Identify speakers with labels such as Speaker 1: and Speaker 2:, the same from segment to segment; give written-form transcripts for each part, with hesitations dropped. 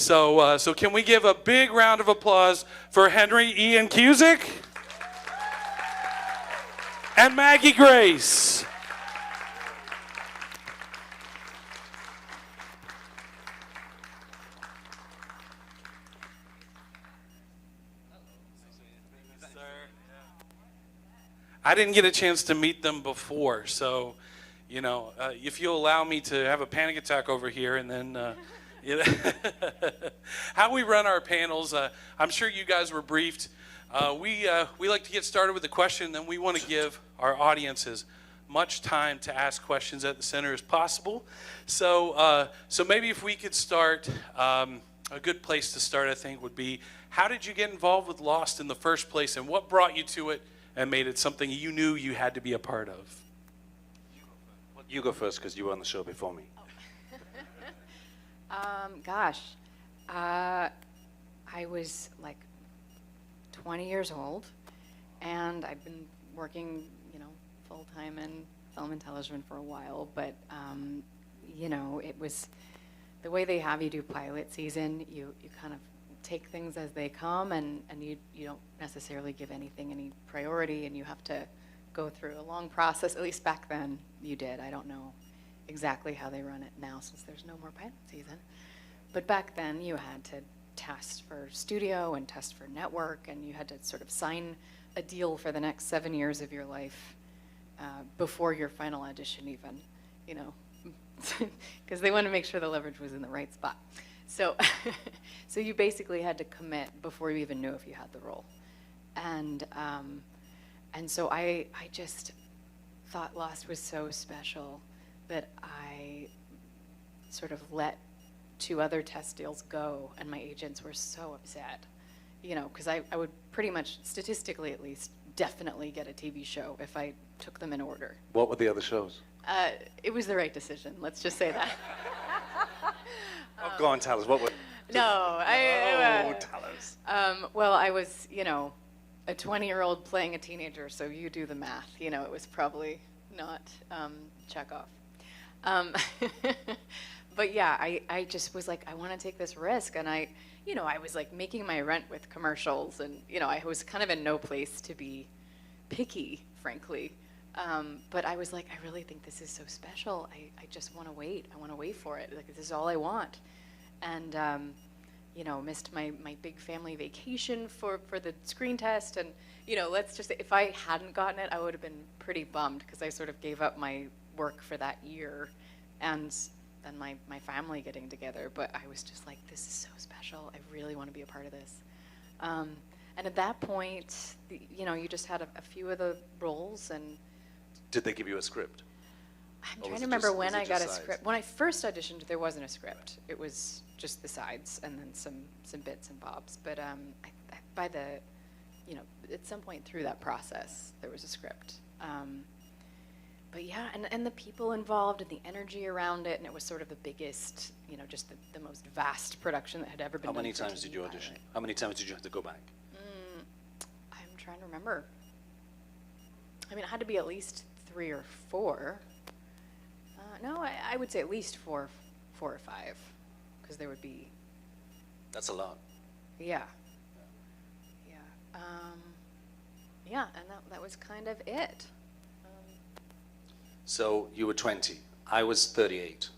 Speaker 1: So can we give a big round of applause for Henry Ian Cusick and Maggie Grace? I didn't get a chance to meet them before, so, you know, if you'll allow me to have a panic attack over here and then, you know, how we run our panels, I'm sure you guys were briefed. We like to get started with a question, then we want to give our audience as much time to ask questions at the center as possible. So maybe if we could start, a good place to start, I think, would be, how did you get involved with Lost in the first place, and what brought you to it and made it something you knew you had to be a part of?
Speaker 2: You go first, because you were on the show before me.
Speaker 3: Gosh, I was like 20 years old, and I've been working, you know, full-time in film and television for a while, but, you know, it was the way they have you do pilot season. You kind of take things as they come, and you don't necessarily give anything any priority, and you have to go through a long process. At least back then you did. I don't know exactly how they run it now since there's no more pilot season. But back then you had to test for studio and test for network, and you had to sort of sign a deal for the next 7 years of your life before your final audition even, you know, because they wanted to make sure the leverage was in the right spot. So, so you basically had to commit before you even knew if you had the role. And so I just thought Lost was so special that I sort of let 2 other test deals go, and my agents were so upset, you know, because I would pretty much, statistically at least, definitely get a TV show if I took them in order.
Speaker 2: What were the other shows?
Speaker 3: It was the right decision, let's just say that.
Speaker 2: Oh, go on, tell us. What were...
Speaker 3: No,
Speaker 2: tell us.
Speaker 3: Well, I was, you know, a 20-year-old playing a teenager, so you do the math. You know, it was probably not Chekhov. But yeah, I just was like, I want to take this risk, and I was like making my rent with commercials, and you know, I was kind of in no place to be picky, frankly. But I was like, I really think this is so special. I just want to wait. I want to wait for it. Like, this is all I want. And, you know, missed my big family vacation for the screen test. And, you know, let's just say, if I hadn't gotten it, I would have been pretty bummed, because I sort of gave up my work for that year and then my family getting together. But I was just like, this is so special. I really want to be a part of this. And at that point, you know, you just had a few of the roles. And
Speaker 2: did they give you a script?
Speaker 3: I'm trying to remember when I got a script. When I first auditioned, there wasn't a script. It was just the sides and then some bits and bobs. But by the, you know, at some point through that process, there was a script. But yeah, and the people involved and the energy around it, and it was sort of the biggest, you know, just the most vast production that had ever been done.
Speaker 2: How many times did you audition? How many times did you have to go back?
Speaker 3: I'm trying to remember. I mean, it had to be at least 3 or 4. No, I would say at least 4 or 5, because there would be.
Speaker 2: That's a lot.
Speaker 3: Yeah. Yeah. Yeah, and that was kind of it.
Speaker 2: So you were 20. I was 38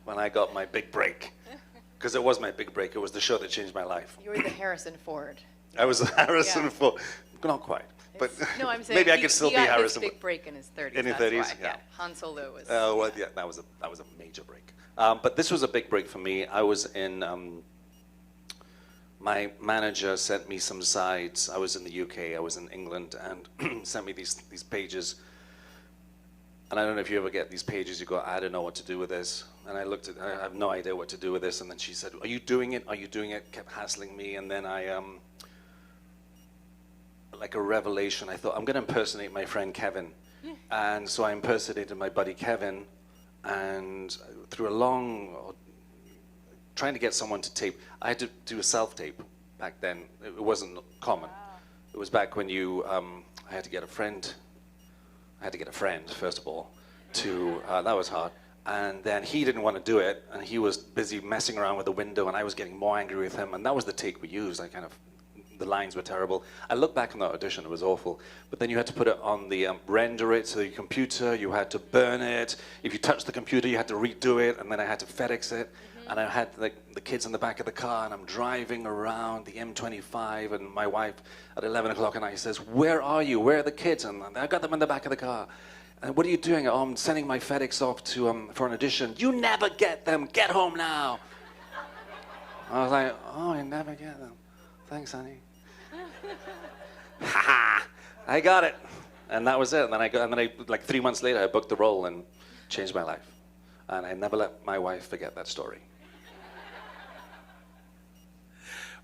Speaker 2: when I got my big break, because it was my big break. It was the show that changed my life.
Speaker 3: You were the Harrison Ford.
Speaker 2: I was Harrison Ford. Not quite. But
Speaker 3: no, I'm saying
Speaker 2: maybe I could still be Harrison.
Speaker 3: He got his big break in his 30s.
Speaker 2: In his 30s,
Speaker 3: yeah. Han Solo was.
Speaker 2: Oh well, yeah, that was a major break. But this was a big break for me. I was in. My manager sent me some sides. I was in the UK. I was in England, and sent me these pages. And I don't know if you ever get these pages. You go, I don't know what to do with this. And I looked at. I have no idea what to do with this. And then she said, "Are you doing it? Are you doing it?" Kept hassling me, and then I like a revelation. I thought, I'm going to impersonate my friend Kevin. And so I impersonated my buddy Kevin, and through a long, trying to get someone to tape. I had to do a self-tape back then. It wasn't common. Wow. It was back when you, I had to get a friend. I had to get a friend, first of all, to, that was hard. And then he didn't want to do it, and he was busy messing around with the window, and I was getting more angry with him, and that was the take we used. The lines were terrible. I look back on that audition, it was awful. But then you had to put it on the, render it to the computer, you had to burn it. If you touched the computer, you had to redo it, and then I had to FedEx it. And I had the kids in the back of the car, and I'm driving around the M25, and my wife at 11 o'clock at night says, "Where are you? Where are the kids?" And I got them in the back of the car. And what are you doing? "Oh, I'm sending my FedEx off to for an audition." "You never get them. Get home now." I was like, "Oh, I never get them. Thanks, honey." Ha ha! I got it, and that was it. And then like 3 months later, I booked the role and changed my life. And I never let my wife forget that story.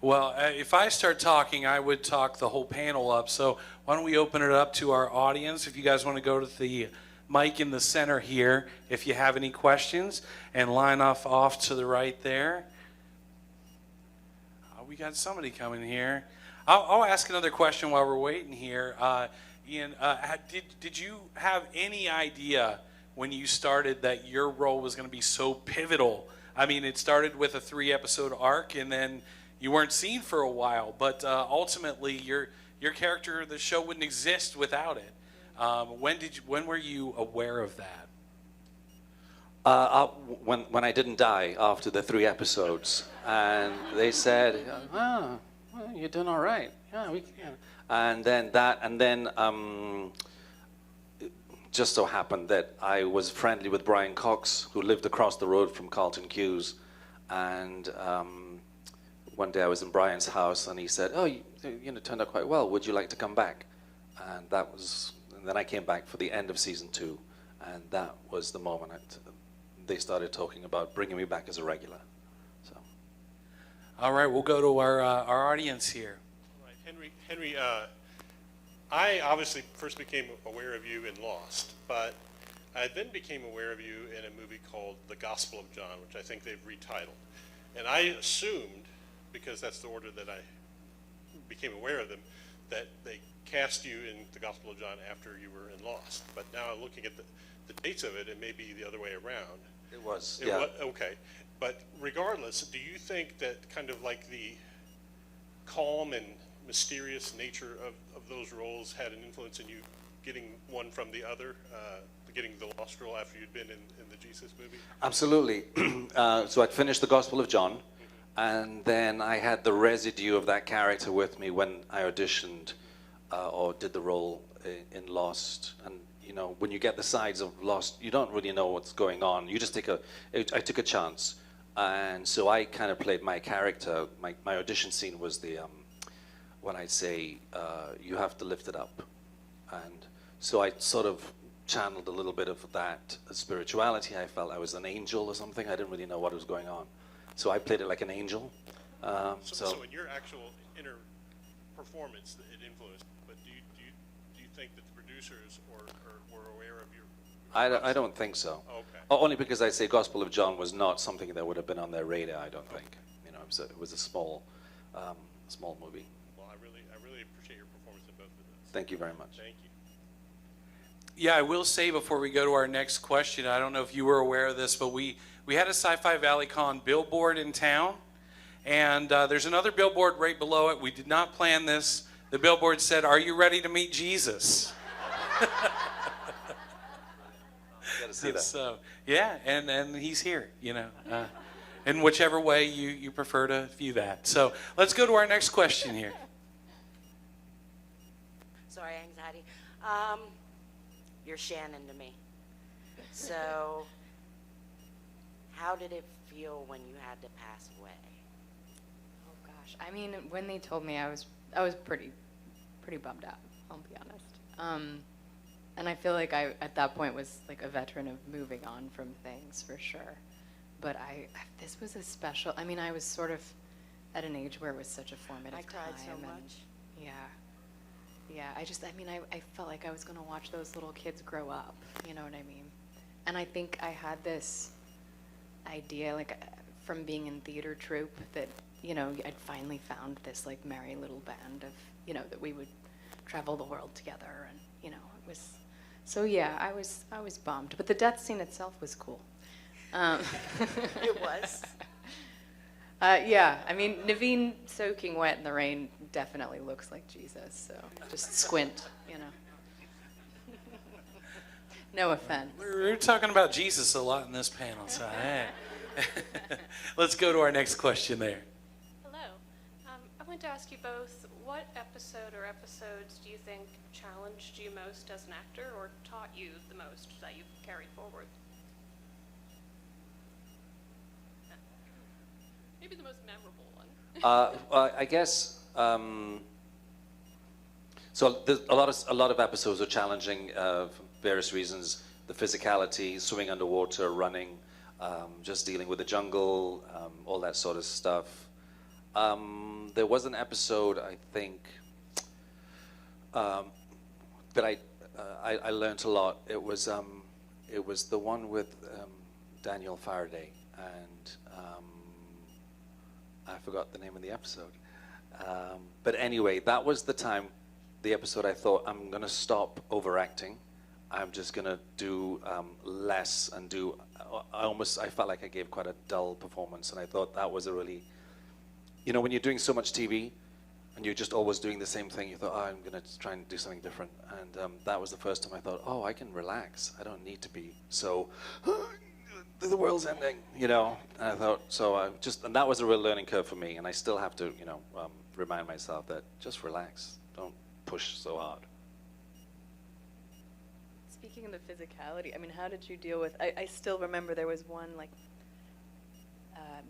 Speaker 1: Well, if I start talking, I would talk the whole panel up. So why don't we open it up to our audience? If you guys want to go to the mic in the center here, if you have any questions, and line off to the right there. We got somebody coming here. I'll ask another question while we're waiting here. Ian, did you have any idea when you started that your role was going to be so pivotal? I mean, it started with a 3-episode arc, and then you weren't seen for a while, but ultimately your character, the show wouldn't exist without it. When were you aware of that?
Speaker 2: When I didn't die after the 3 episodes, and they said, "Oh, well, you're doing all right. Yeah, And then it just so happened that I was friendly with Brian Cox, who lived across the road from Carlton Hughes, and one day I was in Brian's house, and he said, "Oh, you turned out quite well. Would you like to come back?" And then I came back for the end of season 2, and that was the moment they started talking about bringing me back as a regular. So,
Speaker 1: all right, we'll go to our audience here.
Speaker 4: All right, Henry, I obviously first became aware of you in Lost, but I then became aware of you in a movie called The Gospel of John, which I think they've retitled. And I assumed, because that's the order that I became aware of them, that they cast you in The Gospel of John after you were in Lost. But now looking at the dates of it, it may be the other way around.
Speaker 2: it was,
Speaker 4: Okay. But regardless, do you think that kind of like the calm and mysterious nature of those roles had an influence in you getting one from the other, getting the Lost role after you'd been in the Jesus movie?
Speaker 2: Absolutely. So I'd finished the Gospel of John, and then I had the residue of that character with me when I auditioned or did the role in Lost. And when you get the sides of Lost, you don't really know what's going on. You just I took a chance, and so I kind of played my character. My audition scene was when I say, "You have to lift it up," and so I sort of channeled a little bit of that spirituality. I felt I was an angel or something. I didn't really know what was going on. So I played it like an angel.
Speaker 4: So in your actual inner performance, it influenced. But do you think that the producers were aware of your?
Speaker 2: I don't think so.
Speaker 4: Okay.
Speaker 2: Only because I say Gospel of John was not something that would have been on their radar. I don't think. It was a small movie.
Speaker 4: Well, I really appreciate your performance in both of those.
Speaker 2: Thank you very much.
Speaker 4: Thank you.
Speaker 1: Yeah, I will say before we go to our next question, I don't know if you were aware of this, but we had a Sci-Fi Valley Con billboard in town, and there's another billboard right below it. We did not plan this. The billboard said, "Are you ready to meet Jesus?"
Speaker 2: Got to see that.
Speaker 1: So, yeah, and he's here, in whichever way you prefer to view that. So let's go to our next question here.
Speaker 5: Sorry, anxiety. You're Shannon to me. So, how did it feel when you had to pass away?
Speaker 3: Oh gosh, I mean, when they told me, I was pretty bummed out. I'll be honest. And I feel like I at that point was like a veteran of moving on from things for sure. But this was a special. I mean, I was sort of at an age where it was such a formative
Speaker 5: I cried
Speaker 3: time.
Speaker 5: so
Speaker 3: and
Speaker 5: much.
Speaker 3: Yeah, I felt like I was going to watch those little kids grow up, you know what I mean? And I think I had this idea, like, from being in theater troupe that, I'd finally found this, like, merry little band of, that we would travel the world together, and, it was, so yeah, I was bummed. But the death scene itself was cool.
Speaker 5: It was.
Speaker 3: Yeah, I mean, Naveen soaking wet in the rain definitely looks like Jesus, so just squint, you know. No offense.
Speaker 1: We're talking about Jesus a lot in this panel, so hey. Let's go to our next question there.
Speaker 6: Hello. I wanted to ask you both, what episode or episodes do you think challenged you most as an actor or taught you the most that you've carried forward? Maybe the most memorable one.
Speaker 2: I guess so. There's a lot of episodes are challenging for various reasons. The physicality, swimming underwater, running, just dealing with the jungle, all that sort of stuff. There was an episode, I think, that I learned a lot. It was the one with Daniel Faraday, and I forgot the name of the episode. But anyway, that was the episode I thought, I'm going to stop overacting. I'm just going to do less and do, I felt like I gave quite a dull performance, and I thought that was a really, you know, when you're doing so much TV, and you're just always doing the same thing, you thought, oh, I'm going to try and do something different. And that was the first time I thought, oh, I can relax. I don't need to be so, the world's ending, you know. And I thought, and that was a real learning curve for me. And I still have to, you know, remind myself that just relax. Don't push so hard.
Speaker 3: Speaking of the physicality, I mean, how did you deal with, I still remember there was one, like,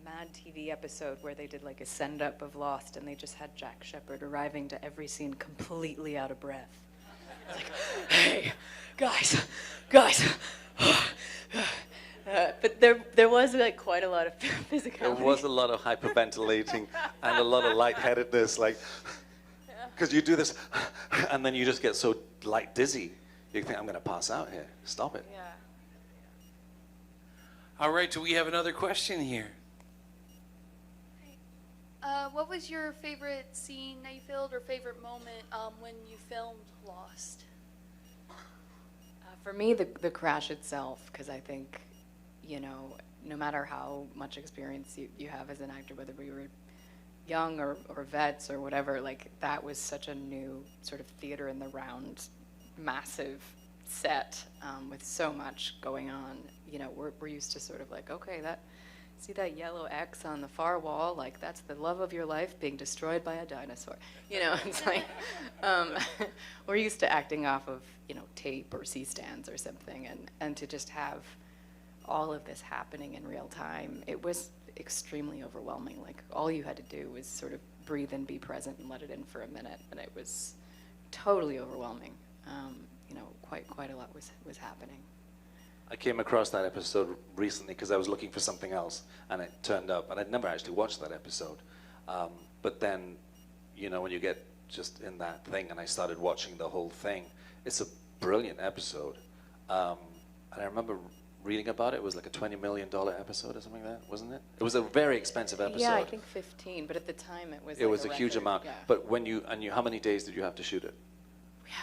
Speaker 3: Mad TV episode where they did like a send-up of Lost, and they just had Jack Shepherd arriving to every scene completely out of breath. Like, hey, guys. But there was like quite a lot of physicality.
Speaker 2: There was a lot of hyperventilating and a lot of lightheadedness, like, because you do this, and then you just get so dizzy. You think, I'm going to pass out here. Stop it.
Speaker 3: Yeah.
Speaker 1: All right, do we have another question here?
Speaker 7: What was your favorite scene that you filmed or favorite moment when you filmed Lost?
Speaker 3: For me, the crash itself, because I think, you know, no matter how much experience you have as an actor, whether we were young or vets or whatever, like that was such a new sort of theater in the round, massive set with so much going on. You know, we're used to sort of like, okay, see that yellow X on the far wall? Like, that's the love of your life being destroyed by a dinosaur. You know, it's like, we're used to acting off of, you know, tape or C-stands or something, and to just have all of this happening in real time, it was extremely overwhelming. Like, all you had to do was sort of breathe and be present and let it in for a minute, and it was totally overwhelming. You know, quite a lot was happening.
Speaker 2: I came across that episode recently because I was looking for something else, and it turned up, and I'd never actually watched that episode. But then, you know, when you get just in that thing, and I started watching the whole thing, it's a brilliant episode. And I remember reading about it. It was like a $20 million episode or something like that, wasn't it? It was a very expensive episode.
Speaker 3: Yeah, I think 15, but at the time it was.
Speaker 2: It was a huge
Speaker 3: record.
Speaker 2: amount.
Speaker 3: Yeah.
Speaker 2: But how many days did you have to shoot it?
Speaker 3: Yeah,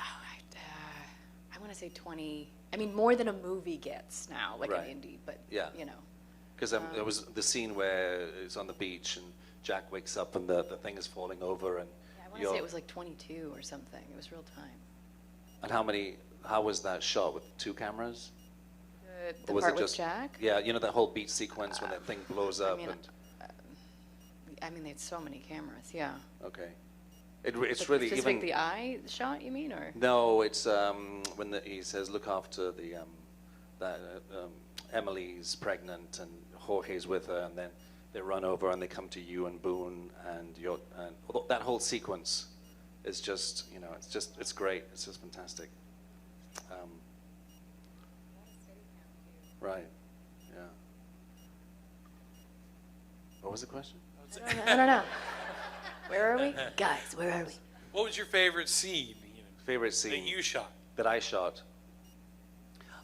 Speaker 3: I want to say 20. I mean, more than a movie gets now, like
Speaker 2: Right.
Speaker 3: an indie, but,
Speaker 2: Yeah.
Speaker 3: you know.
Speaker 2: Because there was the scene where it's on the beach and Jack wakes up and the thing is falling over, and
Speaker 3: Yeah, I want to say it was like 22 or something. It was real time.
Speaker 2: And how was that shot, with 2 cameras?
Speaker 3: The
Speaker 2: Or was
Speaker 3: part
Speaker 2: it
Speaker 3: with
Speaker 2: just-
Speaker 3: Jack?
Speaker 2: Yeah, you know that whole beach sequence when that thing blows up.
Speaker 3: I mean, they had so many cameras, yeah.
Speaker 2: Okay. It's
Speaker 3: But
Speaker 2: really
Speaker 3: just
Speaker 2: even.
Speaker 3: like the eye shot, you mean, or?
Speaker 2: No, it's when he says, "Look after the Emily's pregnant and Jorge's with her," and then they run over and they come to you and Boone and that whole sequence is just, you know, it's great. It's just fantastic. Right. Yeah. What was the question?
Speaker 3: I don't know. Where are we? Guys, where are we?
Speaker 1: What was your favorite scene? You know,
Speaker 2: Favorite
Speaker 1: that
Speaker 2: scene
Speaker 1: you shot?
Speaker 2: that I shot.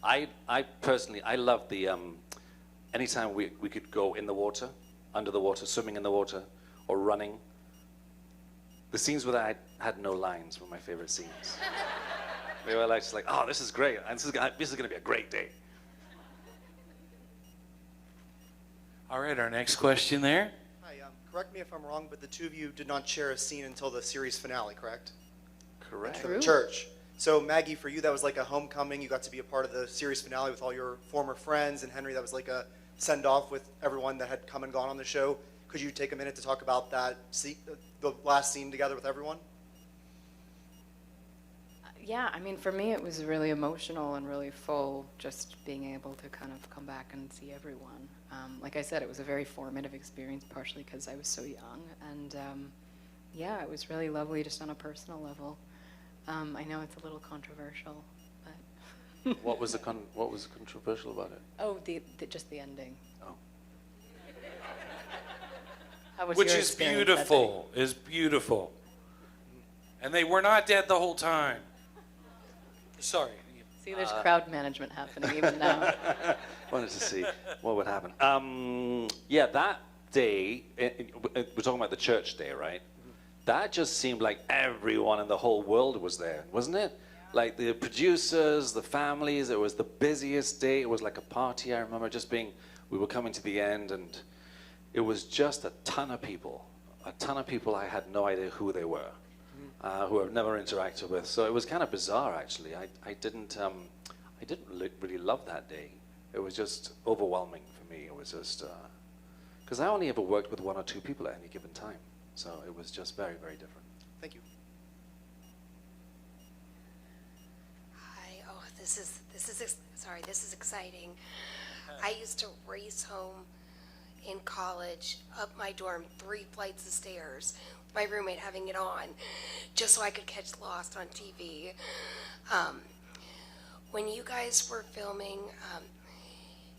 Speaker 2: I personally, I love the anytime we could go in the water, under the water, swimming in the water, or running. The scenes where I had no lines were my favorite scenes. They were like, just like, oh, this is great, and this is going to be a great day.
Speaker 1: All right, our next question there.
Speaker 8: Hi, correct me if I'm wrong, but the two of you did not share a scene until the series finale, correct?
Speaker 2: Correct.
Speaker 8: For the church. So Maggie, for you, that was like a homecoming. You got to be a part of the series finale with all your former friends, and Henry, that was like a send-off with everyone that had come and gone on the show. Could you take a minute to talk about that, the last scene together with everyone?
Speaker 3: Yeah, I mean, for me, it was really emotional and really full, just being able to kind of come back and see everyone. Like I said, it was a very formative experience, partially because I was so young. And yeah, it was really lovely just on a personal level. I know it's a little controversial, but...
Speaker 2: What was controversial about it?
Speaker 3: Oh, just the ending.
Speaker 2: Oh.
Speaker 3: How was
Speaker 1: Which
Speaker 3: your
Speaker 1: is
Speaker 3: experience that day?
Speaker 1: beautiful, is beautiful. And they were not dead the whole time. Sorry.
Speaker 3: See, there's crowd management happening even now.
Speaker 2: Wanted to see what would happen. Yeah, that day, we're talking about the church day, right? That just seemed like everyone in the whole world was there, wasn't it? Like the producers, the families, it was the busiest day. It was like a party. I remember just being, we were coming to the end, and it was just a ton of people I had no idea who they were, who I've never interacted with. So it was kind of bizarre, actually. I didn't really love that day. It was just overwhelming for me. It was just, because I only ever worked with one or two people at any given time. So it was just very, very different.
Speaker 8: Thank you.
Speaker 9: Hi. Oh, this is exciting. I used to race home in college up my dorm 3 flights of stairs, with my roommate having it on, just so I could catch Lost on TV. When you guys were filming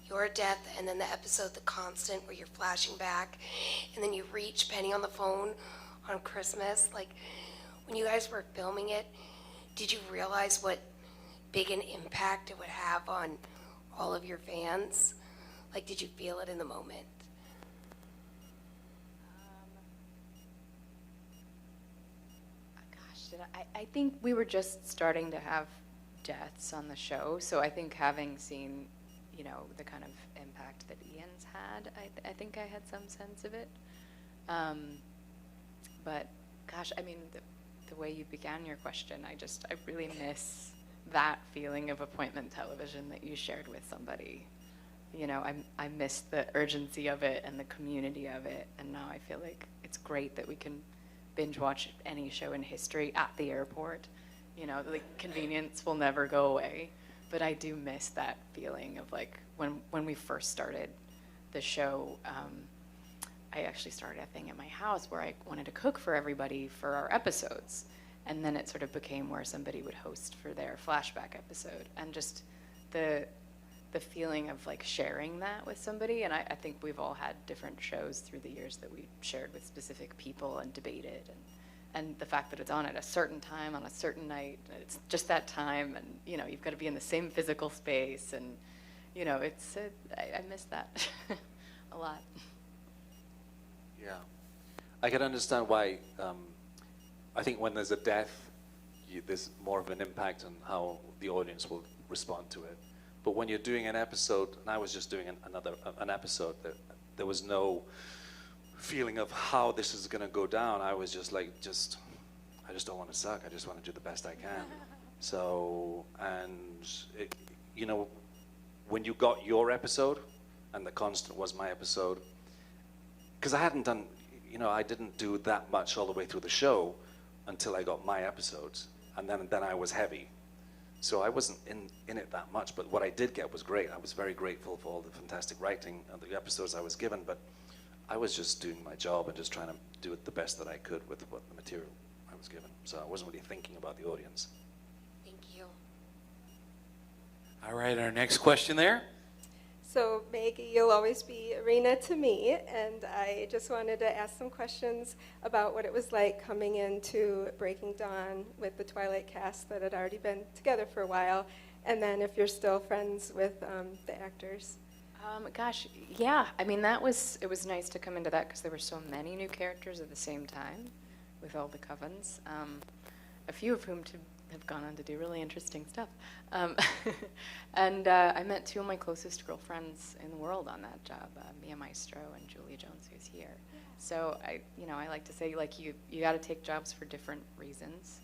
Speaker 9: Your Death and then the episode The Constant, where you're flashing back and then you reach Penny on the phone on Christmas, like when you guys were filming it, did you realize what big an impact it would have on all of your fans? Like, did you feel it in the moment?
Speaker 3: Gosh, I think we were just starting to have deaths on the show, so I think having seen, you know, the kind of impact that Ian's had, I think I had some sense of it. But gosh, I mean, the way you began your question, I really miss that feeling of appointment television that you shared with somebody. You know, I miss the urgency of it and the community of it, and now I feel like it's great that we can binge watch any show in history at the airport. You know, the convenience will never go away, but I do miss that feeling of like when we first started the show. I actually started a thing at my house where I wanted to cook for everybody for our episodes, and then it sort of became where somebody would host for their flashback episode, and just the feeling of like sharing that with somebody. And I think we've all had different shows through the years that we shared with specific people and debated, and the fact that it's on at a certain time on a certain night, it's just that time, and you know, you've got to be in the same physical space, and you know, I miss that a lot.
Speaker 2: Yeah, I can understand why. I think when there's a death, there's more of an impact on how the audience will respond to it. But when you're doing an episode, and I was just doing an episode, there was no feeling of how this is going to go down. I was just like, I just don't want to suck. I just want to do the best I can. So, and you know, when you got your episode, and The Constant was my episode, because I hadn't done, you know, I didn't do that much all the way through the show until I got my episodes, and then I was heavy. So I wasn't in it that much, but what I did get was great. I was very grateful for all the fantastic writing and the episodes I was given, but I was just doing my job and just trying to do it the best that I could with what the material I was given. So I wasn't really thinking about the audience.
Speaker 9: Thank you.
Speaker 1: All right, our next question there.
Speaker 10: So Maggie, you'll always be Arena to me, and I just wanted to ask some questions about what it was like coming into Breaking Dawn with the Twilight cast that had already been together for a while, and then if you're still friends with the actors.
Speaker 3: Gosh, yeah. I mean, it was nice to come into that because there were so many new characters at the same time with all the covens. A few of whom, to have gone on to do really interesting stuff. And I met two of my closest girlfriends in the world on that job, Mia Maestro and Julia Jones, who's here. So I like to say, like, you got to take jobs for different reasons,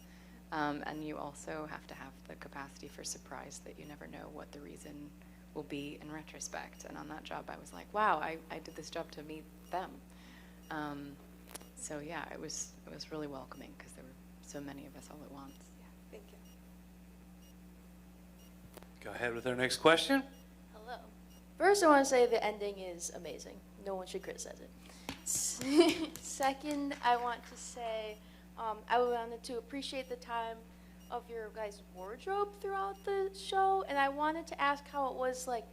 Speaker 3: and you also have to have the capacity for surprise, that you never know what the reason will be in retrospect. And on that job, I was like, wow, I did this job to meet them. So yeah, it was really welcoming because there were so many of us all at once.
Speaker 10: Yeah, thank you.
Speaker 1: Go ahead with our next question.
Speaker 11: Hello. First, I want to say the ending is amazing. No one should criticize it. Second, I want to say I wanted to appreciate the time of your guys' wardrobe throughout the show, and I wanted to ask how it was like.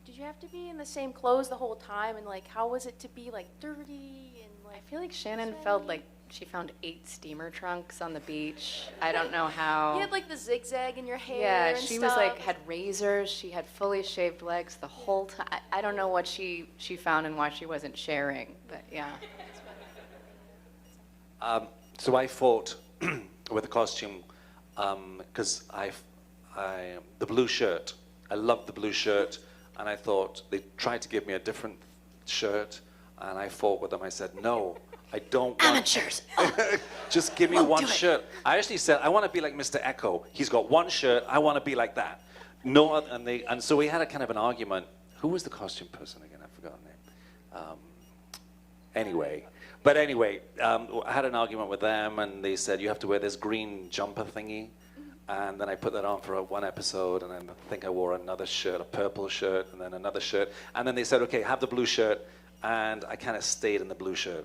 Speaker 11: Did you have to be in the same clothes the whole time, and like how was it to be like dirty and like?
Speaker 3: I feel like Shannon felt like she found 8 steamer trunks on the beach. I don't know how.
Speaker 11: You had like the zigzag in your hair.
Speaker 3: Yeah,
Speaker 11: and
Speaker 3: she
Speaker 11: stuff.
Speaker 3: was like had razors. She had fully shaved legs the whole time. I don't know what she found and why she wasn't sharing, but yeah.
Speaker 2: So I fought with the costume because the blue shirt. I loved the blue shirt, and I thought they tried to give me a different shirt, and I fought with them. I said, no, I don't want.
Speaker 3: Amateurs.
Speaker 2: Just give me one shirt. I actually said, I want to be like Mr. Echo. He's got one shirt. I want to be like that. No other, and so we had a kind of an argument. Who was the costume person again? I've forgotten it. Anyway, I had an argument with them, and they said you have to wear this green jumper thingy, and then I put that on for one episode, and then I think I wore another shirt, a purple shirt, and then another shirt, and then they said, okay, have the blue shirt, and I kind of stayed in the blue shirt.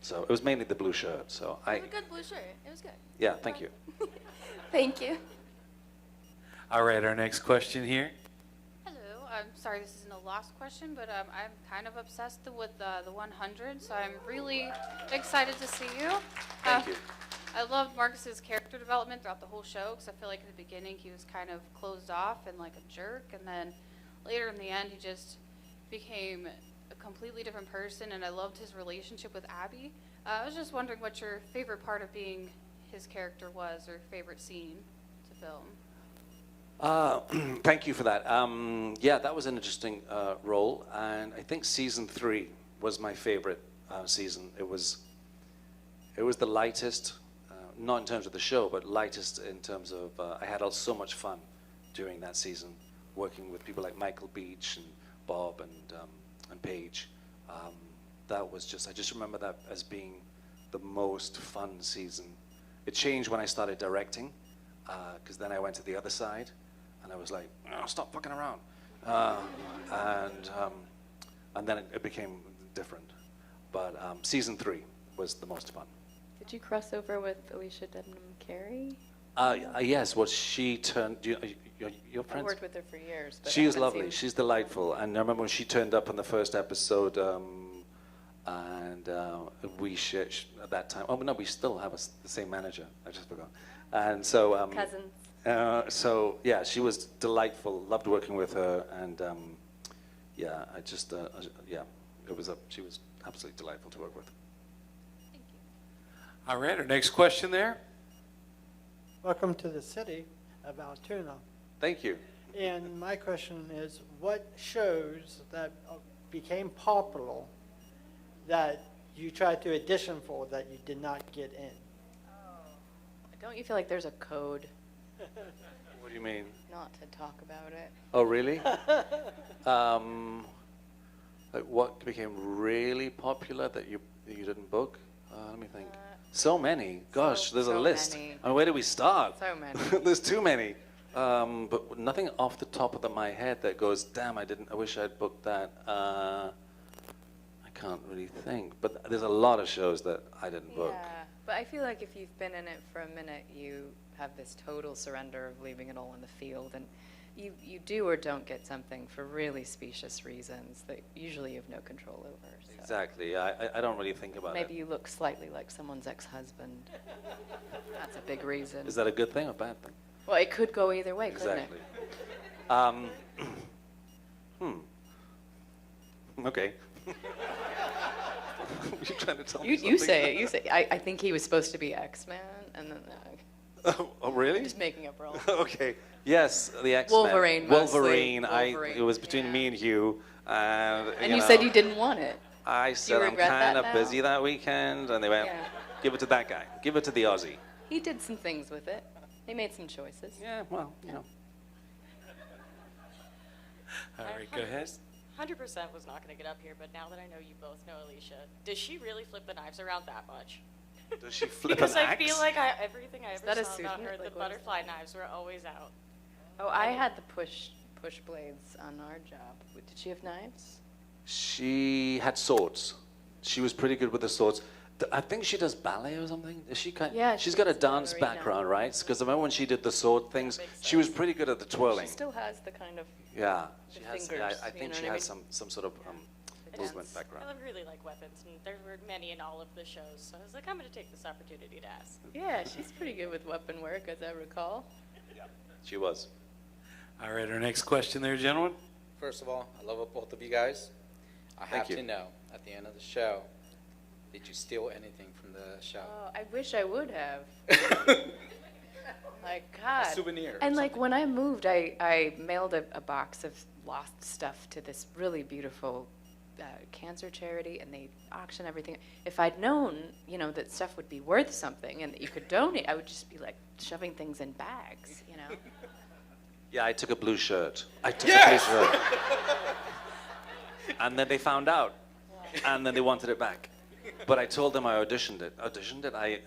Speaker 2: So it was mainly the blue shirt. So
Speaker 11: It was a good blue shirt. It was good.
Speaker 2: Yeah, thank you.
Speaker 11: Thank you.
Speaker 1: All right, our next question here.
Speaker 12: Hello. I'm sorry this isn't a lost question, but I'm kind of obsessed with the 100, so I'm really excited to see you.
Speaker 2: Thank you.
Speaker 12: I loved Marcus's character development throughout the whole show because I feel like at the beginning he was kind of closed off and like a jerk, and then later in the end he just became a completely different person, and I loved his relationship with Abby. I was just wondering what your favorite part of being his character was, or favorite scene to film.
Speaker 2: Thank you for that. Yeah, that was an interesting role, and I think season 3 was my favorite season. It was the lightest, not in terms of the show, but lightest in terms of I had so much fun during that season, working with people like Michael Beach and Bob and Paige. That was I just remember that as being the most fun season. It changed when I started directing, because then I went to the other side, and I was like, oh, stop fucking around. And then it became different. But season 3 was the most fun.
Speaker 3: Did you cross over with Alicia Debnam Carey?
Speaker 2: Yes, well, she turned, your
Speaker 3: I've
Speaker 2: friends?
Speaker 3: worked with her for years. But
Speaker 2: She
Speaker 3: I
Speaker 2: is
Speaker 3: haven't
Speaker 2: lovely.
Speaker 3: seen-
Speaker 2: She's delightful. And I remember when she turned up in the first episode, and we shared at that time. Oh, but no, we still have the same manager. I just forgot. And so.
Speaker 3: Cousins.
Speaker 2: So yeah, she was delightful. Loved working with her, and yeah, she was absolutely delightful to work with.
Speaker 12: Thank you.
Speaker 1: All right, our next question there.
Speaker 13: Welcome to the city of Altoona.
Speaker 2: Thank you.
Speaker 13: And my question is, what shows that became popular that you tried to audition for that you did not get in?
Speaker 3: Don't you feel like there's a code
Speaker 2: What do you mean?
Speaker 3: not to talk about it?
Speaker 2: Oh, really? Like what became really popular that you didn't book? Let me think. So many. Gosh, there's a
Speaker 3: so
Speaker 2: list.
Speaker 3: many.
Speaker 2: I mean, where do we start?
Speaker 3: So many.
Speaker 2: There's too many. But nothing off the top of my head that goes, damn, I wish I'd booked that. I can't really think. But there's a lot of shows that I didn't book.
Speaker 3: Yeah, but I feel like if you've been in it for a minute, you have this total surrender of leaving it all in the field, and you do or don't get something for really specious reasons that usually you have no control over. So.
Speaker 2: Exactly. I don't really think about
Speaker 3: Maybe
Speaker 2: it.
Speaker 3: you look slightly like someone's ex-husband. That's a big reason.
Speaker 2: Is that a good thing or bad thing?
Speaker 3: Well, it could go either way,
Speaker 2: Exactly.
Speaker 3: couldn't
Speaker 2: Okay. You're trying to tell
Speaker 3: it?
Speaker 2: me
Speaker 3: You
Speaker 2: something?
Speaker 3: say it. You say. I think he was supposed to be X-Man, and then
Speaker 2: Oh, really?
Speaker 3: Just making up roles.
Speaker 2: Okay. Yes, the X-Men.
Speaker 3: Wolverine, mostly.
Speaker 2: Wolverine.
Speaker 3: Wolverine,
Speaker 2: It was between me and Hugh. And
Speaker 3: You
Speaker 2: know,
Speaker 3: said you didn't want it.
Speaker 2: I said I'm
Speaker 3: regret that
Speaker 2: kind of
Speaker 3: now?
Speaker 2: busy that weekend, and they went,
Speaker 3: Yeah.
Speaker 2: give it to that guy. Give it to the Aussie.
Speaker 3: He did some things with it. He made some choices.
Speaker 2: Yeah, well, you know.
Speaker 1: All right, go ahead.
Speaker 14: 100% was not going to get up here, but now that I know you both know Alicia, does she really flip the knives around that much?
Speaker 2: Does she flip
Speaker 14: Because
Speaker 2: an
Speaker 14: I
Speaker 2: axe?
Speaker 14: feel like everything I
Speaker 3: that
Speaker 14: ever
Speaker 3: a
Speaker 14: saw about
Speaker 3: suit?
Speaker 14: her,
Speaker 3: Like,
Speaker 14: the
Speaker 3: what is
Speaker 14: butterfly knives were always out.
Speaker 3: Oh, I had the push blades on our job. Did she have knives?
Speaker 2: She had swords. She was pretty good with the swords. I think she does ballet or something. Is she kind?
Speaker 3: Yeah,
Speaker 2: She's
Speaker 3: she
Speaker 2: got a
Speaker 3: was a
Speaker 2: dance
Speaker 3: ballerina.
Speaker 2: background, right? Because I remember when she did the sword things, she was pretty good at the twirling.
Speaker 3: She still has the kind of
Speaker 2: Yeah,
Speaker 3: the
Speaker 2: she has.
Speaker 3: fingers,
Speaker 2: I
Speaker 3: you
Speaker 2: think
Speaker 3: know
Speaker 2: she
Speaker 3: what I
Speaker 2: has
Speaker 3: mean?
Speaker 2: some sort of movement
Speaker 14: I
Speaker 2: background.
Speaker 14: really like weapons, and there were many in all of the shows, so I was like, I'm going to take this opportunity to ask.
Speaker 3: Yeah, she's pretty good with weapon work, as I recall.
Speaker 2: She was.
Speaker 1: All right, our next question there, gentlemen.
Speaker 15: First of all, I love both of you guys. I have to know, at the end of the show, did you steal anything from the show?
Speaker 3: Oh, I wish I would have. My God.
Speaker 15: A souvenir or
Speaker 3: And like when I moved, I mailed a box of lost stuff to this really beautiful cancer charity, and they auction everything. If I'd known, you know, that stuff would be worth something and that you could donate, I would just be like shoving things in bags, you know.
Speaker 2: Yeah, I took a blue shirt. I took a blue shirt. And then they found out. And then they wanted it back. But I told them I auditioned it. I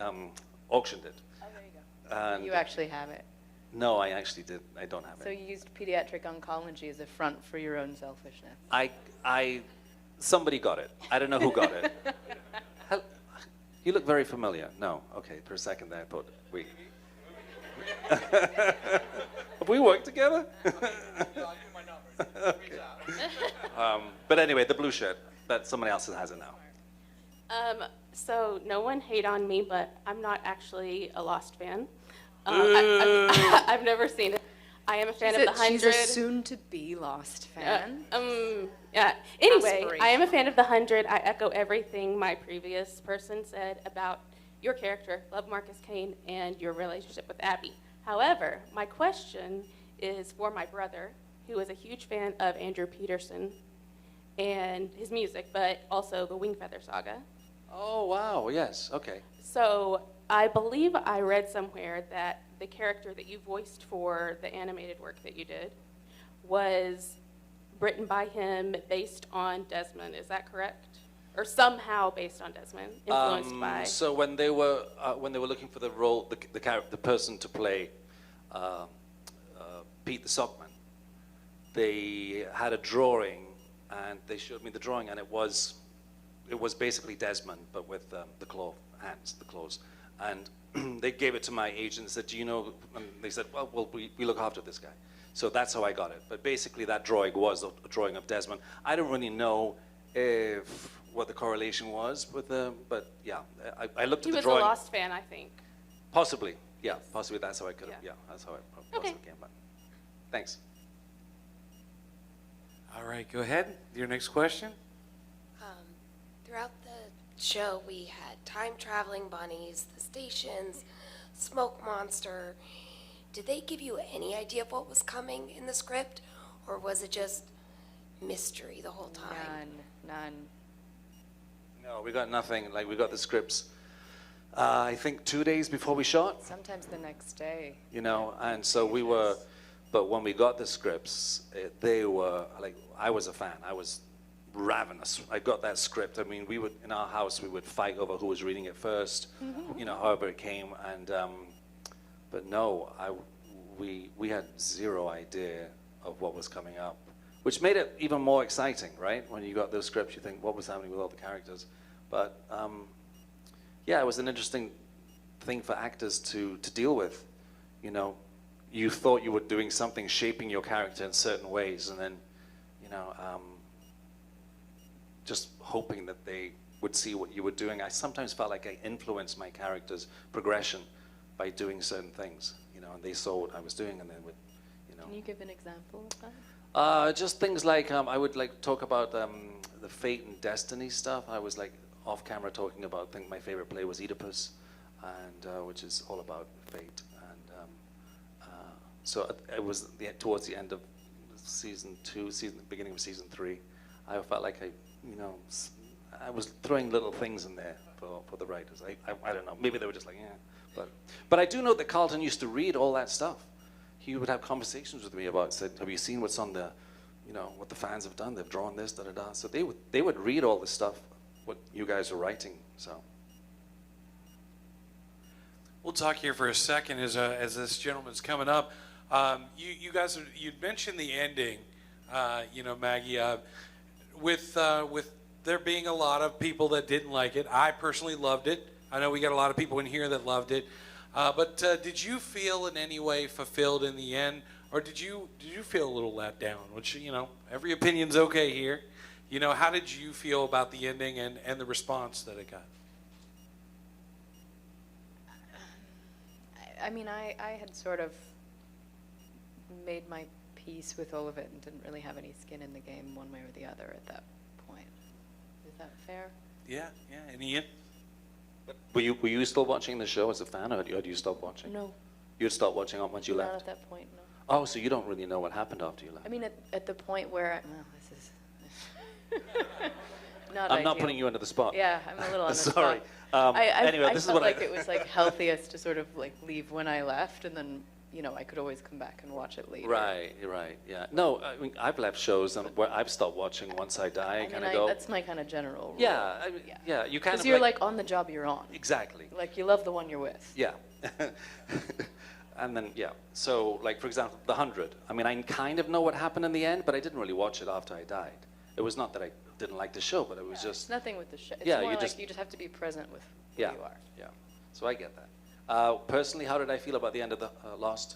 Speaker 2: auctioned it.
Speaker 3: Oh, there you go.
Speaker 2: And
Speaker 3: You actually have it.
Speaker 2: No, I actually did. I don't have
Speaker 3: So
Speaker 2: it.
Speaker 3: you used pediatric oncology as a front for your own selfishness.
Speaker 2: Somebody got it. I don't know who got it. You look very familiar. No, okay. For a second there, I thought we. Have we worked together? Okay. But anyway, the blue shirt. But somebody else has it now.
Speaker 6: So no one hate on me, but I'm not actually a Lost fan. I've never seen it. I am a fan of the 100.
Speaker 3: She's a soon-to-be Lost fan.
Speaker 6: Yeah. Anyway,
Speaker 3: Aspiration.
Speaker 6: I am a fan of the 100. I echo everything my previous person said about your character, Love Marcus Kane, and your relationship with Abby. However, my question is for my brother, who is a huge fan of Andrew Peterson and his music, but also the Wingfeather Saga.
Speaker 2: Oh, wow. Yes. Okay.
Speaker 6: So I believe I read somewhere that the character that you voiced for the animated work that you did was written by him based on Desmond. Is that correct? Or somehow based on Desmond, influenced by.
Speaker 2: So when they were looking for the role, the person to play Pete the Sockman, they had a drawing, and they showed me the drawing, and it was basically Desmond, but with the claws, and they gave it to my agent and said, do you know, and they said, well, we look after this guy. So that's how I got it. But basically that drawing was a drawing of Desmond. I don't really know what the correlation was with them, but yeah, I looked
Speaker 6: He
Speaker 2: at the
Speaker 6: was
Speaker 2: drawing.
Speaker 6: a Lost fan, I think.
Speaker 2: Possibly, yeah, possibly that's how I could have,
Speaker 6: Yeah.
Speaker 2: that's how I
Speaker 6: Okay.
Speaker 2: possibly came by. Thanks.
Speaker 1: All right, go ahead. Your next question.
Speaker 9: Throughout the show, we had time traveling bunnies, the stations, smoke monster. Did they give you any idea of what was coming in the script, or was it just mystery the whole time?
Speaker 3: None.
Speaker 2: No, we got nothing. Like, we got the scripts, I think 2 days before we shot.
Speaker 3: Sometimes the next day.
Speaker 2: You know, and so we were, but when we got the scripts, they were, like, I was a fan. I was ravenous. I got that script. I mean, we would, in our house, we would fight over who was reading it first, you know, however it came. And, but no, we had zero idea of what was coming up, which made it even more exciting, right? When you got those scripts, you think, what was happening with all the characters? But, yeah, it was an interesting thing for actors to deal with. You know, you thought you were doing something, shaping your character in certain ways, and then, you know, just hoping that they would see what you were doing. I sometimes felt like I influenced my character's progression by doing certain things, you know, and they saw what I was doing, and then would, you know.
Speaker 3: Can you give an example of that?
Speaker 2: Just things like, I would like talk about the fate and destiny stuff. I was like off camera talking about, I think my favorite play was Oedipus, and which is all about fate So it was towards the end of season 2, beginning of season 3. I felt like I was throwing little things in there for the writers. I don't know. Maybe they were just like, yeah. But I do know that Carlton used to read all that stuff. He would have conversations with me about, said, have you seen what's on the, what the fans have done? They've drawn this, da-da-da. So they would read all the stuff, what you guys are writing, so.
Speaker 1: We'll talk here for a second as this gentleman's coming up. You guys, you'd mentioned the ending, Maggie, with there being a lot of people that didn't like it. I personally loved it. I know we got a lot of people in here that loved it. But did you feel in any way fulfilled in the end, or did you feel a little let down? Which, every opinion's okay here. How did you feel about the ending and the response that it got?
Speaker 3: I mean, I had sort of made my peace with all of it and didn't really have any skin in the game one way or the other at that point. Is that fair?
Speaker 1: Yeah. And Ian?
Speaker 2: Were you still watching the show as a fan, or had you stopped watching?
Speaker 3: No.
Speaker 2: You'd stopped watching once you left?
Speaker 3: Not at that point, no.
Speaker 2: Oh, so you don't really know what happened after you left?
Speaker 3: I mean, at the point where, this is not
Speaker 2: I'm not
Speaker 3: ideal.
Speaker 2: putting you under the spot.
Speaker 3: Yeah, I'm a little on the
Speaker 2: Sorry.
Speaker 3: spot.
Speaker 2: Anyway,
Speaker 3: I
Speaker 2: this is
Speaker 3: felt
Speaker 2: what
Speaker 3: like it was like healthiest to sort of like leave when I left, and then I could always come back and watch it later.
Speaker 2: Right, yeah. No, I mean, I've left shows and where I've stopped watching once I die.
Speaker 3: That's my kind of general rule.
Speaker 2: Yeah, yeah. You kind of
Speaker 3: because you're like on the job you're on.
Speaker 2: Exactly.
Speaker 3: Like you love the one you're with.
Speaker 2: Yeah. And then, so like, for example, The 100. I mean, I kind of know what happened in the end, but I didn't really watch it after I died. It was not that I didn't like the show, but it was just...
Speaker 3: It's nothing with the show. It's
Speaker 2: Yeah,
Speaker 3: more
Speaker 2: you
Speaker 3: like
Speaker 2: just-
Speaker 3: you just have to be present with who you are.
Speaker 2: Yeah. So I get that. Personally, how did I feel about the end of the Lost?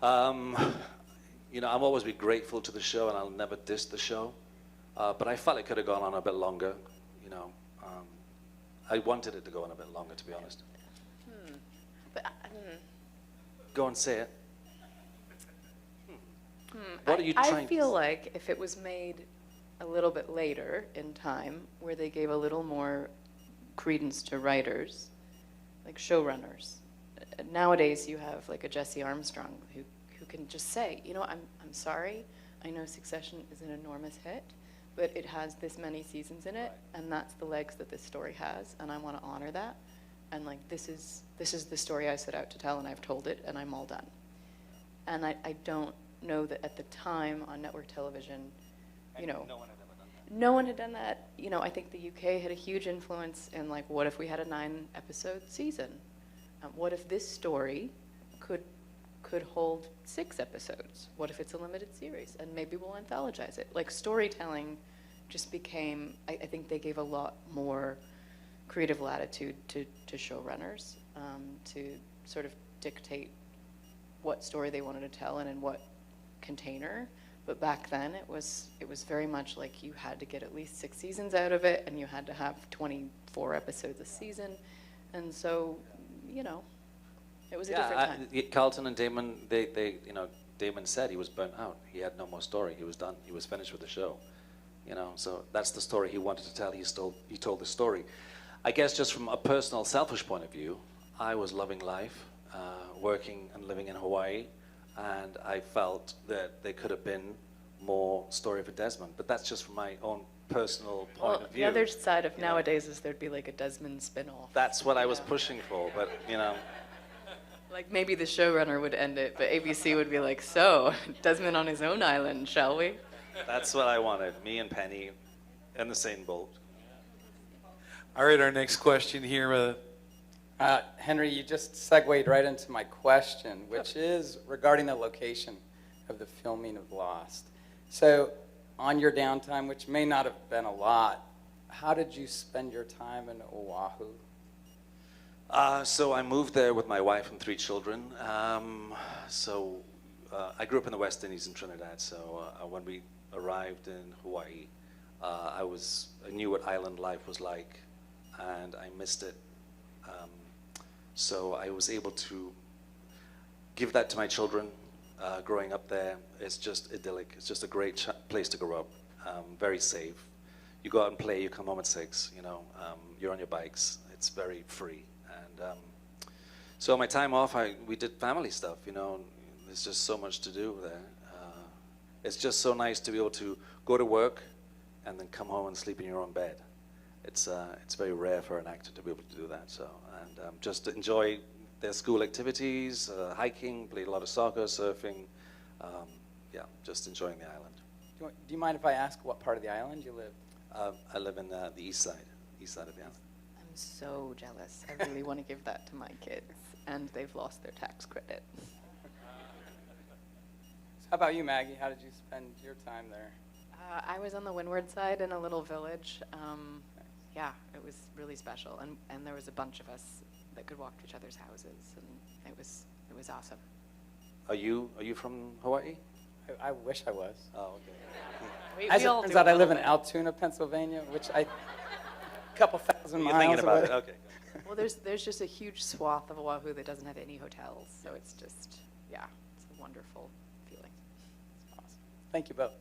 Speaker 2: I've always been grateful to the show, and I'll never diss the show. But I felt it could have gone on a bit longer. I wanted it to go on a bit longer, to be honest.
Speaker 3: But
Speaker 2: Go and say it. What are you trying?
Speaker 3: I feel like if it was made a little bit later in time, where they gave a little more credence to writers, like showrunners. Nowadays, you have like a Jesse Armstrong who can just say, I'm sorry. I know Succession is an enormous hit, but it has this many seasons in it, and that's the legs that this story has, and I want to honor that. And like this is the story I set out to tell, and I've told it, and I'm all done. And I don't know that at the time on network television, no one had done that. I think the UK had a huge influence in like, what if we had a 9-episode season? What if this story could hold 6 episodes? What if it's a limited series? And maybe we'll anthologize it. Like storytelling just became, I think they gave a lot more creative latitude to showrunners to sort of dictate what story they wanted to tell and in what container. But back then it was very much like you had to get at least 6 seasons out of it, and you had to have 24 episodes a season. And so, it was a different time.
Speaker 2: Carlton and Damon, Damon said he was burnt out. He had no more story. He was done. He was finished with the show. So that's the story he wanted to tell. He told the story. I guess just from a personal, selfish point of view, I was loving life, working and living in Hawaii, and I felt that there could have been more story for Desmond. But that's just from my own personal point of view.
Speaker 3: The other side of nowadays is there'd be like a Desmond spin-off.
Speaker 2: That's what I was pushing for, but
Speaker 3: Like maybe the showrunner would end it, but ABC would be like, so, Desmond on his own island, shall we?
Speaker 2: That's what I wanted, me and Penny in the same boat.
Speaker 1: All right, our next question here.
Speaker 15: Henry, you just segued right into my question, which is regarding the location of the filming of Lost. So, on your downtime, which may not have been a lot, how did you spend your time in Oahu?
Speaker 2: So I moved there with my wife and 3 children. I grew up in the West Indies in Trinidad, so when we arrived in Hawaii, I knew what island life was like, and I missed it. So I was able to give that to my children. Growing up there, it's just idyllic. It's just a great place to grow up. Very safe. You go out and play. You come home at 6. You're on your bikes. It's very free. And so my time off, we did family stuff. there's just so much to do there. It's just so nice to be able to go to work and then come home and sleep in your own bed. It's very rare for an actor to be able to do that. So, and just enjoy their school activities, hiking, play a lot of soccer, surfing. Yeah, just enjoying the island.
Speaker 15: Do you mind if I ask what part of the island you live?
Speaker 2: I live in the east side of the island.
Speaker 3: I'm so jealous. I really want to give that to my kids, and they've lost their tax credit.
Speaker 15: How about you, Maggie? How did you spend your time there?
Speaker 3: I was on the windward side in a little village. Yeah, it was really special, and there was a bunch of us that could walk to each other's houses, and it was awesome.
Speaker 2: Are you from Hawaii?
Speaker 15: I wish I was.
Speaker 2: Oh, okay.
Speaker 15: As it turns out, I live in Altoona, Pennsylvania, which a couple thousand miles away.
Speaker 2: You're thinking about it, okay.
Speaker 3: Well, there's just a huge swath of Oahu that doesn't have any hotels, so it's just, yeah, it's a wonderful feeling.
Speaker 15: It's awesome. Thank you both.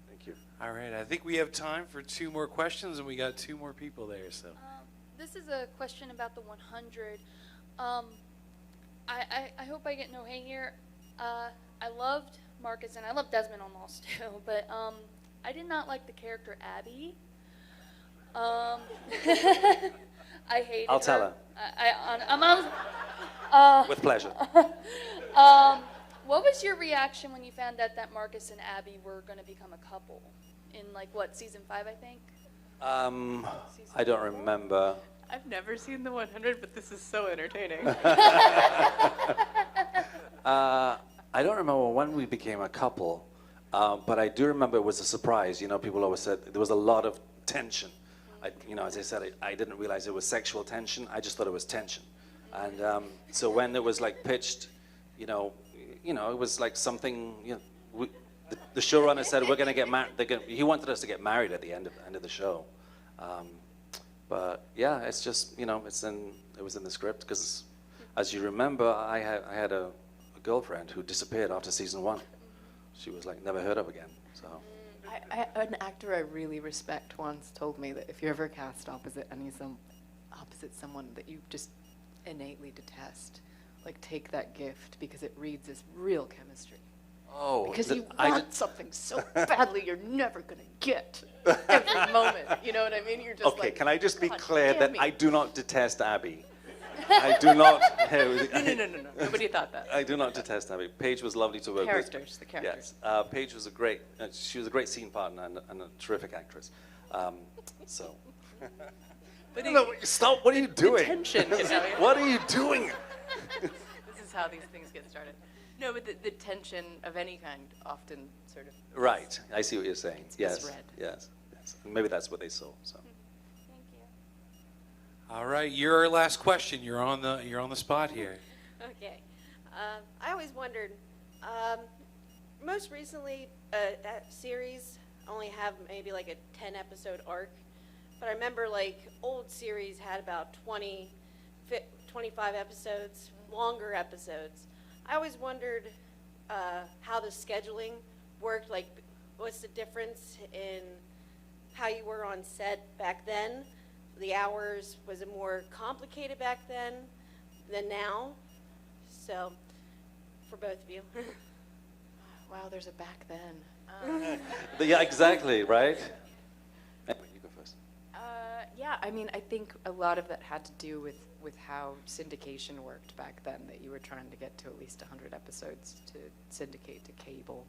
Speaker 2: Thank you.
Speaker 1: All right, I think we have time for 2 more questions, and we got 2 more people there. So.
Speaker 7: This is a question about the 100. I hope I get no hate here. I loved Marcus and I love Desmond on Lost too, but I did not like the character Abby. I hated
Speaker 2: I'll tell
Speaker 7: her.
Speaker 2: With pleasure.
Speaker 7: What was your reaction when you found out that Marcus and Abby were going to become a couple in season 5, I think?
Speaker 2: I don't remember.
Speaker 3: I've never seen the 100, but this is so entertaining.
Speaker 2: I don't remember when we became a couple, but I do remember it was a surprise. You know, people always said there was a lot of tension. As I said, I didn't realize it was sexual tension. I just thought it was tension. And so when it was pitched, it was like something. The showrunner said we're going to get married. He wanted us to get married at the end of the show. But yeah, it's just it was in the script because, as you remember, I had a girlfriend who disappeared after season 1. She was never heard of again. So
Speaker 3: An actor I really respect once told me that if you're ever cast opposite someone that you just innately detest, take that gift because it reads as real chemistry.
Speaker 2: Oh,
Speaker 3: because you want something so badly you're never going to get every moment. You know what I mean? You're just
Speaker 2: okay, can I just be
Speaker 3: God
Speaker 2: clear
Speaker 3: damn
Speaker 2: that
Speaker 3: me.
Speaker 2: I do not detest Abby? I do not.
Speaker 3: No. Nobody thought that.
Speaker 2: I do not detest Abby. Paige was lovely to work
Speaker 3: The characters.
Speaker 2: Yes, Paige was she was a great scene partner and a terrific actress. So.
Speaker 3: But
Speaker 2: Stop! What are you doing?
Speaker 3: Tension.
Speaker 2: What are you doing?
Speaker 3: This is how these things get started. No, but the tension of any kind often sort of.
Speaker 2: Right. I see what you're saying. Yes.
Speaker 3: misread.
Speaker 2: Yes. And maybe that's what they saw. So.
Speaker 11: Thank you.
Speaker 1: All right, your last question. You're on the spot here.
Speaker 16: Okay. I always wondered, most recently, that series only have maybe a 10-episode arc, but I remember old series had about 25 episodes, longer episodes. I always wondered how the scheduling worked, what's the difference in how you were on set back then? The hours, was it more complicated back then than now? So, for both of you.
Speaker 3: Wow, there's a back then.
Speaker 2: Yeah, exactly, right? Anyway, you go first.
Speaker 3: Yeah, I think a lot of that had to do with how syndication worked back then, that you were trying to get to at least 100 episodes to syndicate to cable,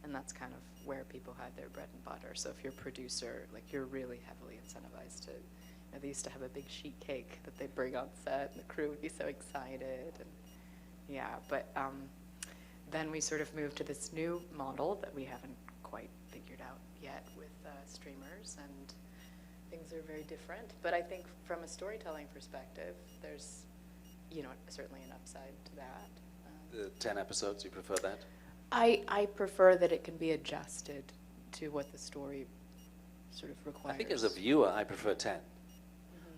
Speaker 3: and that's kind of where people had their bread and butter. So if you're a producer, you're really heavily incentivized to, they used to have a big sheet cake that they'd bring on set, and the crew would be so excited, and yeah, but then we sort of moved to this new model that we haven't quite figured out yet with streamers, and things are very different. But I think from a storytelling perspective, there's, certainly an upside to that.
Speaker 2: The 10 episodes, you prefer that?
Speaker 3: I prefer that it can be adjusted to what the story sort of requires.
Speaker 2: I think as a viewer, I prefer 10.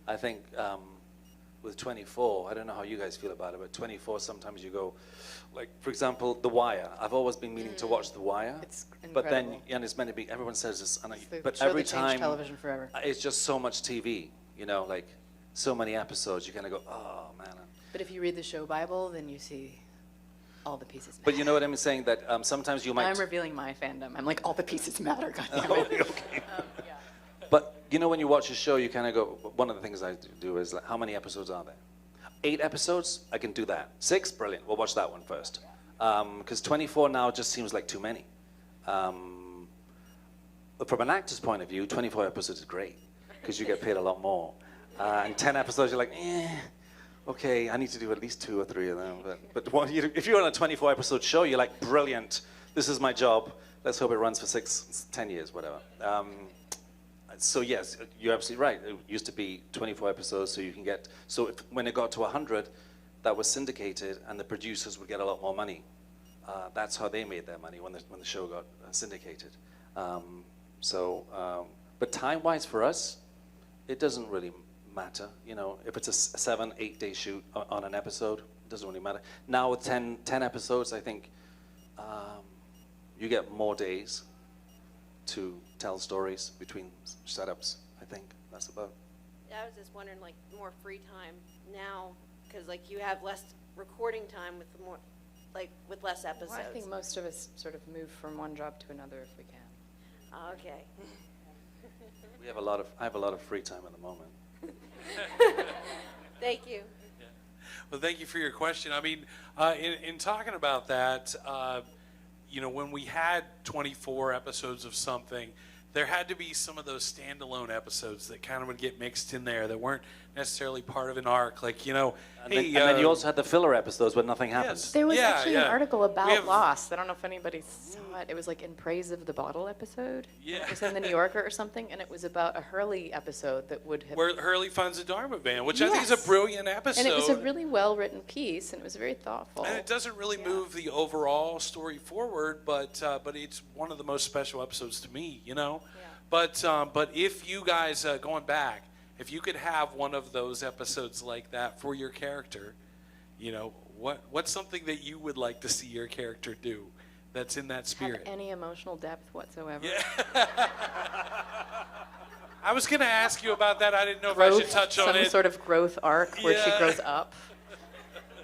Speaker 2: I think with 24, I don't know how you guys feel about it, but 24, sometimes you go, for example, The Wire. I've always been meaning to watch The Wire.
Speaker 3: It's
Speaker 2: but then,
Speaker 3: incredible.
Speaker 2: and it's meant to be, everyone says this,
Speaker 3: the
Speaker 2: but
Speaker 3: show
Speaker 2: every
Speaker 3: that changed
Speaker 2: time,
Speaker 3: television forever.
Speaker 2: it's just so much TV, so many episodes, you kind of go, oh, man.
Speaker 3: But if you read the show Bible, then you see all the pieces matter.
Speaker 2: But you know what I'm saying? That sometimes you might.
Speaker 3: I'm revealing my fandom. I'm like, all the pieces matter, goddammit.
Speaker 2: Okay. But you know, when you watch a show, you kind of go. One of the things I do is like, how many episodes are there? 8 episodes? I can do that. 6? Brilliant. We'll watch that one first. Because 24 now just seems like too many. But from an actor's point of view, 24 episodes is great because you get paid a lot more. And 10 episodes, you're like, okay, I need to do at least 2 or 3 of them. But if you're on a 24 episode show, you're like, brilliant. This is my job. Let's hope it runs for 6, 10 years, whatever. So yes, you're absolutely right. It used to be 24 episodes, so you can get. So when it got to 100, that was syndicated, and the producers would get a lot more money. That's how they made their money when the show got syndicated. But time-wise for us, it doesn't really matter. You know, if it's a 7-8 day shoot on an episode, it doesn't really matter. Now with 10 episodes, I think you get more days to tell stories between setups. I think that's about.
Speaker 16: I was just wondering, like, more free time now, because like you have less recording time with with less episodes.
Speaker 3: Well, I think most of us sort of move from one job to another if we can.
Speaker 16: Okay.
Speaker 2: I have a lot of free time at the moment.
Speaker 16: Thank you.
Speaker 1: Yeah. Well, thank you for your question. I mean, in talking about that, you know, when we had 24 episodes of something, there had to be some of those standalone episodes that kind of would get mixed in there that weren't necessarily part of an arc. Like, you know,
Speaker 2: and then you also had the filler episodes where nothing happened.
Speaker 1: Yes.
Speaker 3: There was actually an article about
Speaker 1: We
Speaker 3: Lost. I don't know if anybody saw it. It was like In Praise of the Bottle episode.
Speaker 1: Yeah.
Speaker 3: It was in the New Yorker or something, and it was about a Hurley episode that would have...
Speaker 1: Where Hurley finds a Dharma van, which I think is a brilliant episode.
Speaker 3: And it was a really well-written piece, and it was very thoughtful.
Speaker 1: And it doesn't really move the overall story forward, but it's one of the most special episodes to me, you know? Yeah. But if you guys, going back, if you could have one of those episodes like that for your character, you know, what's something that you would like to see your character do that's in that spirit?
Speaker 3: Have any emotional depth whatsoever.
Speaker 1: Yeah. I was going to ask you about that. I didn't know if I should touch on it.
Speaker 3: Some sort of growth arc where she grows up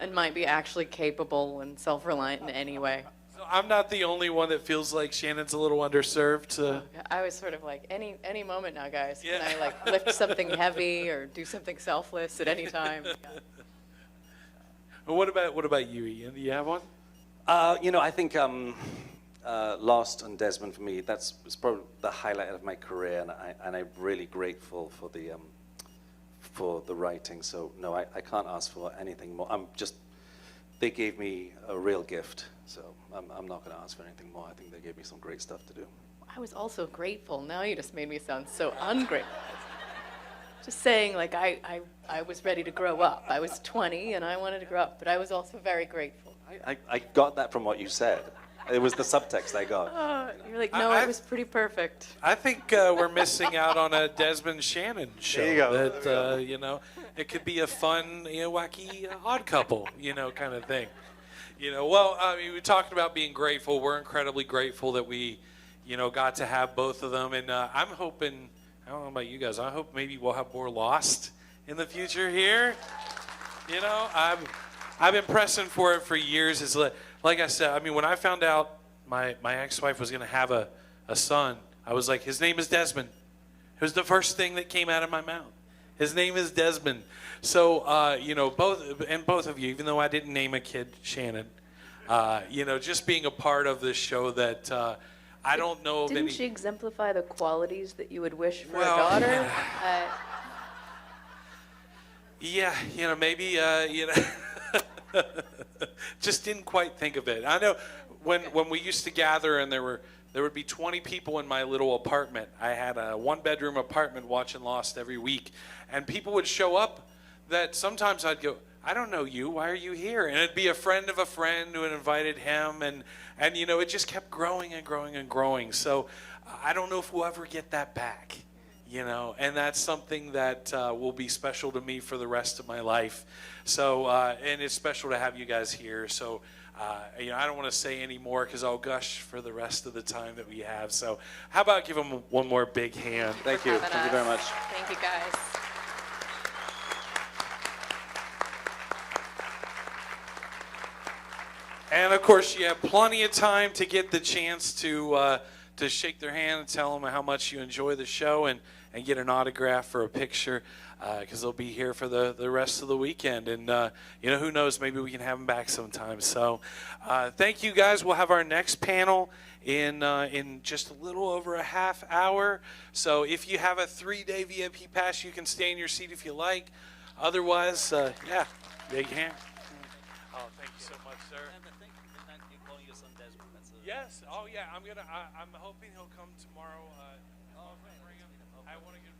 Speaker 3: and might be actually capable and self-reliant in any way.
Speaker 1: So I'm not the only one that feels like Shannon's a little underserved.
Speaker 3: I was sort of like, any moment now, guys. Can I like lift something heavy or do something selfless at any time? Yeah.
Speaker 1: Well, what about you, Ian? Do you have one?
Speaker 2: You know, I think Lost and Desmond for me, was probably the highlight of my career, and I'm really grateful for the writing. So no, I can't ask for anything more. They gave me a real gift, so I'm not going to ask for anything more. I think they gave me some great stuff to do.
Speaker 3: I was also grateful. Now you just made me sound so ungrateful. Just saying, like, I was ready to grow up. I was 20 and I wanted to grow up, but I was also very grateful.
Speaker 2: I got that from what you said. It was the subtext I got.
Speaker 3: You're like, no, it was pretty perfect.
Speaker 1: I think we're missing out on a Desmond Shannon show.
Speaker 2: There you go.
Speaker 1: That, you know, it could be a fun, you know, wacky odd couple, you know, kind of thing. You know, well, I mean, we talked about being grateful. We're incredibly grateful that we, you know, got to have both of them. And I'm hoping, I don't know about you guys, I hope maybe we'll have more Lost in the future here. You know, I've been pressing for it for years. It's like I said, I mean, when I found out my ex-wife was going to have a son, I was like, his name is Desmond. It was the first thing that came out of my mouth. His name is Desmond. So, you know, both of you, even though I didn't name a kid Shannon, you know, just being a part of this show that I don't know of any...
Speaker 3: Didn't she exemplify the qualities that you would wish for a daughter?
Speaker 1: Yeah, you know, maybe, you know, just didn't quite think of it. I know when we used to gather and there would be 20 people in my little apartment. I had a 1-bedroom apartment watching Lost every week. And people would show up that sometimes I'd go, I don't know you, why are you here? And it'd be a friend of a friend who had invited him. And you know, it just kept growing and growing and growing. So I don't know if we'll ever get that back, you know. And that's something that will be special to me for the rest of my life. So, and it's special to have you guys here. So, you know, I don't want to say any more because I'll gush for the rest of the time that we have. So how about give them one more big hand?
Speaker 2: Thank you. Thank you very much.
Speaker 3: Thank you, guys.
Speaker 1: And of course, you have plenty of time to get the chance to shake their hand and tell them how much you enjoy the show and get an autograph or a picture, because they'll be here for the rest of the weekend. And who knows, maybe we can have them back sometime. So thank you guys. We'll have our next panel in just a little over a half hour. So if you have a 3-day VIP pass, you can stay in your seat if you like. Otherwise, yeah, big hand. Oh, thank you so much, sir. Yes. Oh, yeah. I'm hoping he'll come tomorrow. I want to get